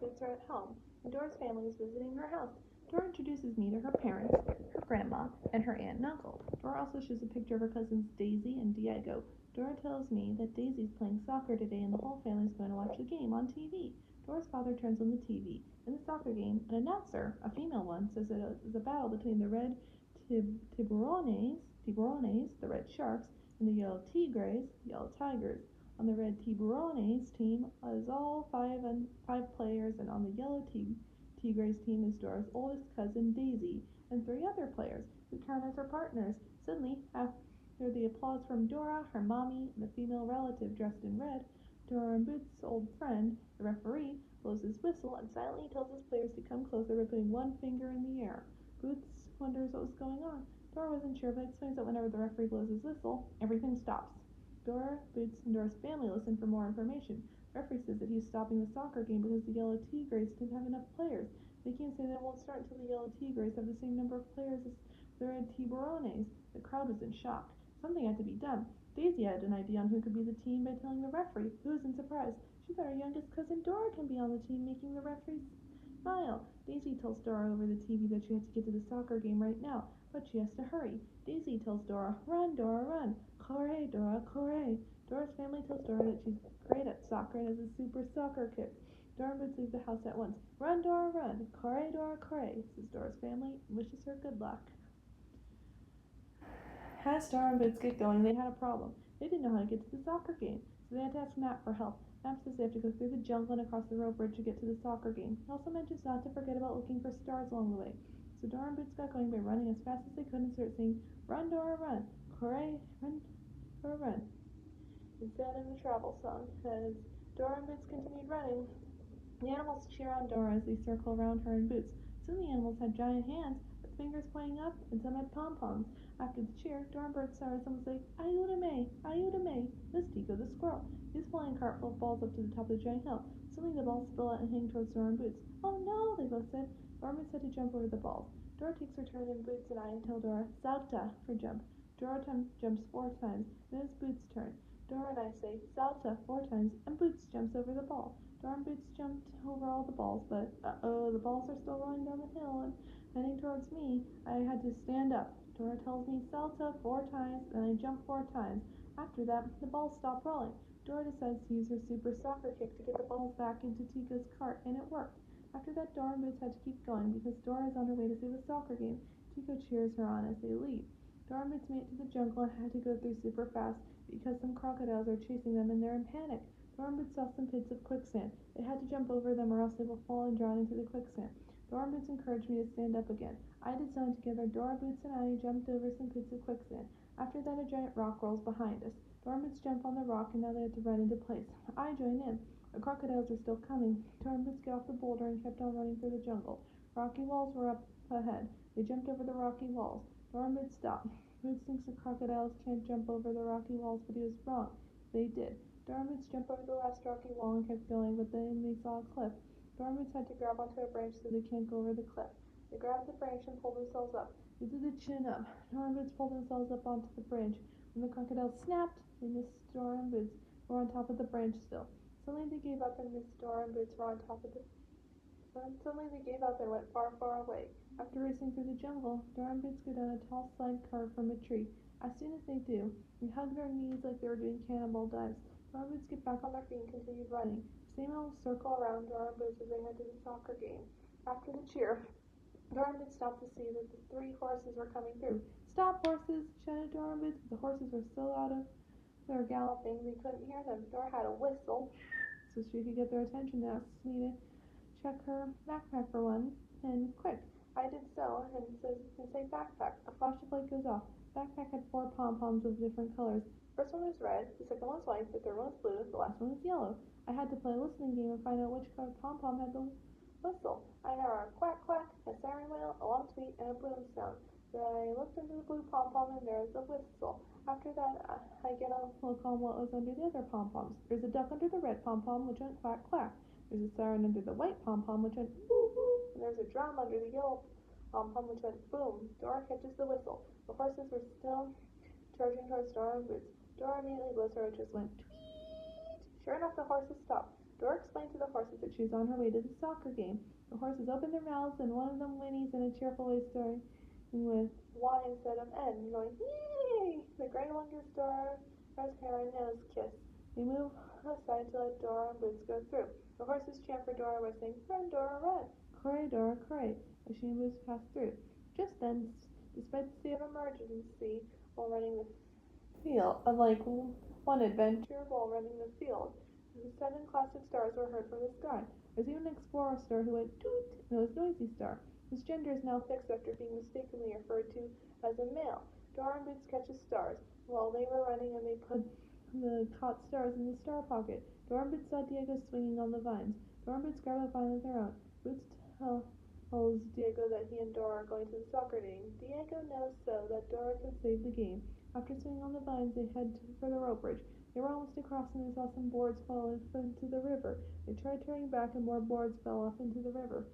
Boots are at home, and Dora's family is visiting her house. Dora introduces me to her parents, her grandma, and her aunt and uncle. Dora also shows a picture of her cousins Daisy and Diego. Dora tells me that Daisy's playing soccer today and the whole family's going to watch the game on TV. Dora's father turns on the TV. In the soccer game, an announcer, a female one, says it is a battle between the red tiburones, the red sharks, and the yellow tigres, yellow tigers. On the red tiburones team is all five players, and on the yellow tigres team is Dora's oldest cousin Daisy and three other players who count as her partners. Suddenly, after the applause from Dora, her mommy, and a female relative dressed in red, Dora and Boots' old friend, the referee, blows his whistle and silently tells his players to come closer by putting one finger in the air. Boots wonders what was going on. Dora wasn't sure, but explains that whenever the referee blows his whistle, everything stops. Dora, Boots, and Dora's family listen for more information. The referee says that he's stopping the soccer game because the Yellow Tigres didn't have enough players. They can't say that it won't start until the Yellow Tigres have the same number of players as the Red Tiburones. The crowd was in shock. Something had to be done. Daisy had an idea on who could be the team by telling the referee, who was in surprise. She thought her youngest cousin Dora can be on the team, making the referee smile. Daisy tells Dora over the TV that she has to get to the soccer game right now, but she has to hurry. Daisy tells Dora, "Run, Dora, run! Corre, Dora, corre!" Dora's family tells Dora that she's great at soccer and has a super soccer kick. Dora and Boots leave the house at once. "Run, Dora, run! Corre, Dora, corre!" says Dora's family and wishes her good luck. As Dora and Boots get going, they had a problem. They didn't know how to get to the soccer game, so they had to ask Map for help. Map says they have to go through the jungle and across the rope bridge to get to the soccer game. He also mentions not to forget about looking for stars along the way. So Dora and Boots got going by running as fast as they could and started saying, "Run, Dora, run! Corre, run, Dora, run!" Instead of the travel song, as Dora and Boots continued running, the animals cheer on Dora as they circle around her and Boots. Some of the animals had giant hands with fingers pointing up, and some had pom-poms. After the cheer, Dora and Boots started someone say, "Ayúdame! Ayúdame!" This Tico the squirrel. He's pulling a cart full of balls up to the top of the giant hill. Suddenly the balls spill out and hang towards Dora and Boots. "Oh no!" they both said. Dora and Boots had to jump over the balls. Dora takes her turn, and Boots and I tell Dora, "Salta!" for jump. Dora jumps 4 times. Then it's Boots' turn. Dora and I say, "Salta!" 4 times, and Boots jumps over the ball. Dora and Boots jumped over all the balls, but the balls are still rolling down the hill and heading towards me. I had to stand up. Dora tells me "Salta" 4 times, and I jump 4 times. After that, the balls stop rolling. Dora decides to use her super soccer kick to get the balls back into Tico's cart, and it worked. After that, Dora and Boots had to keep going because Dora is on her way to save the soccer game. Tico cheers her on as they leave. Dora and Boots made it to the jungle and had to go through super fast because some crocodiles are chasing them and they're in panic. Dora and Boots saw some pits of quicksand. They had to jump over them or else they will fall and drown into the quicksand. Dora and Boots encouraged me to stand up again. I did so, and together Dora, Boots, and I jumped over some pits of quicksand. After that, a giant rock rolls behind us. Dora and Boots jump on the rock, and now they have to run into place. I join in. The crocodiles are still coming. Dora and Boots get off the boulder and kept on running through the jungle. Rocky walls were up ahead. They jumped over the rocky walls. Dora and Boots stopped. Boots thinks the crocodiles can't jump over the rocky walls, but he was wrong. They did. Dora and Boots jumped over the last rocky wall and kept going, but then they saw a cliff. Dora and Boots had to grab onto a branch so they can't go over the cliff. They grabbed the branch and pulled themselves up. They did the chin up. Dora and Boots pulled themselves up onto the bridge. When the crocodiles snapped, they missed Dora and Boots, who were on top of the branch still. Suddenly they gave up and missed Dora and Boots were on top of the Suddenly they gave up and went far, far away. After racing through the jungle, Dora and Boots go down a tall slide carved from a tree. As soon as they do, we hug their knees like they were doing cannonball dives. Dora and Boots get back on their feet and continued running. The same animals circle around Dora and Boots as they head to the soccer game. After the cheer, Dora and Boots stopped to see that the 3 horses were coming through. "Stop, horses!" shouted Dora and Boots, but the horses were so out of their galloping they couldn't hear them. Dora had a whistle so she could get their attention and asked me to check her backpack for one, and quick. I did so, and say backpack. A flash of light goes off. Backpack had 4 pom-poms of different colors. The first one was red, the second one was white, the third one was blue, the last one was yellow. I had to play a listening game and find out which color pom-pom had the whistle. I heard a quack quack, a siren whale, a long tweet, and a boom sound. Then I looked into the blue pom-pom and there was the whistle. After that, I get a look on what was under the other pom-poms. There's a duck under the red pom-pom, which went quack quack. There's a siren under the white pom-pom, which went woo woo, and there's a drum under the yellow pom-pom, which went boom. Dora catches the whistle. The horses were still charging towards Dora and Boots. Dora immediately blows her, which just went tweet. Sure enough, the horses stopped. Dora explained to the horses that she was on her way to the soccer game. The horses opened their mouths, and one of them whinnies in a cheerful way, starting with Y instead of N, going, "Yay!" The gray one gives Dora's hair a nose kiss. They move aside to let Dora and Boots go through. The horses chant for Dora by saying, "Run, Dora, run!" "Cray, Dora, cray!" as she and Boots pass through. Just then, despite the state of emergency, while running the field, unlike one adventure while running the field, 7 classic stars were heard from the sky. There's even an explorer star who went toot, and it was Noisy Star, whose gender is now fixed after being mistakenly referred to as a male. Dora and Boots catch the stars while they were running, and they put the caught stars in the star pocket. Dora and Boots saw Diego swinging on the vines. Dora and Boots grab a vine of their own. Boots tells Diego that he and Dora are going to the soccer game. Diego knows so that Dora can save the game. After swinging on the vines, they head for the rope bridge. They were almost across when they saw some boards fall into the river. They tried turning back, and more boards fell off into the river.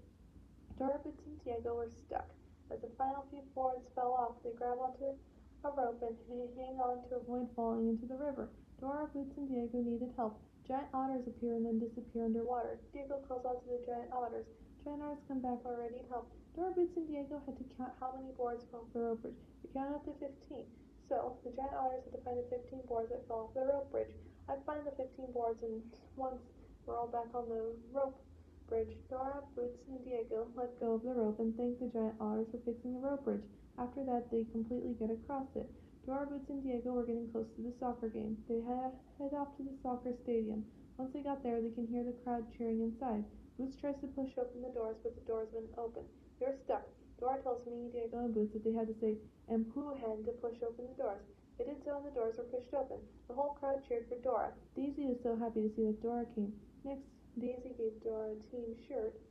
Dora, Boots, and Diego were stuck. As the final few boards fell off, they grab onto a rope and hang on to avoid falling into the river. Dora, Boots, and Diego needed help. Giant otters appear and then disappear underwater. Diego calls out to the giant otters. Giant otters come back or need help. Dora, Boots, and Diego had to count how many boards fell off the rope bridge. They counted up to 15. So, the giant otters had to find the 15 boards that fell off the rope bridge. I'd find the 15 boards, and once we're all back on the rope bridge, Dora, Boots, and Diego let go of the rope and thanked the giant otters for fixing the rope bridge. After that, they completely get across it. Dora, Boots, and Diego were getting close to the soccer game. They head off to the soccer stadium. Once they got there, they can hear the crowd cheering inside. Boots tries to push open the doors, but the doors wouldn't open. They're stuck. Dora tells me, Diego, and Boots that they had to say "Empujen" to push open the doors. They did so, and the doors were pushed open. The whole crowd cheered for Dora. Daisy was so happy to see that Dora came. Next, Daisy gave Dora a team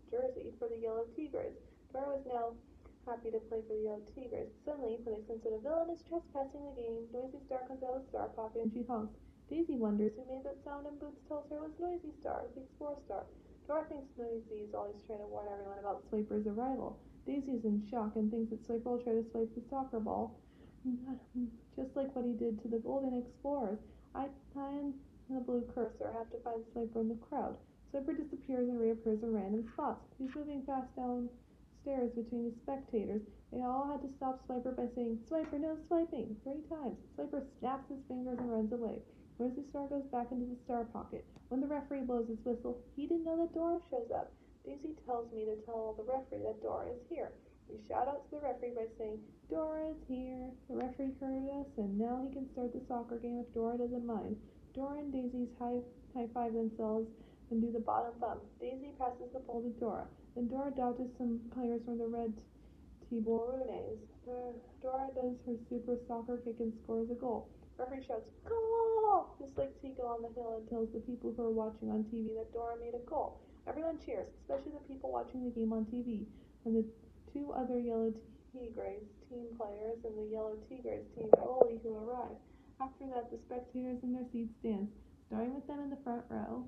jersey for the Yellow Tigres. Dora was now happy to play for the Yellow Tigres. Suddenly, when they sense that a villain is trespassing the game, Noisy Star comes out of the star pocket and she honks. Daisy wonders who made that sound, and Boots tells her it was Noisy Star, the Explorer Star. Dora thinks Noisy is always trying to warn everyone about Swiper's arrival. Daisy is in shock and thinks that Swiper will try to swipe the soccer ball, just like what he did to the Golden Explorers. I and the blue cursor have to find Swiper in the crowd. Swiper disappears and reappears in random spots. He's moving fast downstairs between the spectators. They all had to stop Swiper by saying, "Swiper, no swiping," 3 times. Swiper snaps his fingers and runs away. Noisy Star goes back into the star pocket. When the referee blows his whistle, he didn't know that Dora shows up. Daisy tells me to tell the referee that Dora is here. We shout out to the referee by saying, "Dora is here." The referee heard us, and now he can start the soccer game if Dora doesn't mind. Dora and Daisy high-five themselves and do the bottom bump. Daisy passes the ball to Dora. Then Dora dodges some players from the red Tiburones. Dora does her super soccer kick and scores a goal. Referee shouts, "Goal!" just like Seagull on the hill, and tells the people who are watching on TV that Dora made a goal. Everyone cheers, especially the people watching the game on TV, and the 2 other Yellow Tigres team players and the Yellow Tigres team goalie who arrive. After that, the spectators in their seats dance, starting with them in the front row.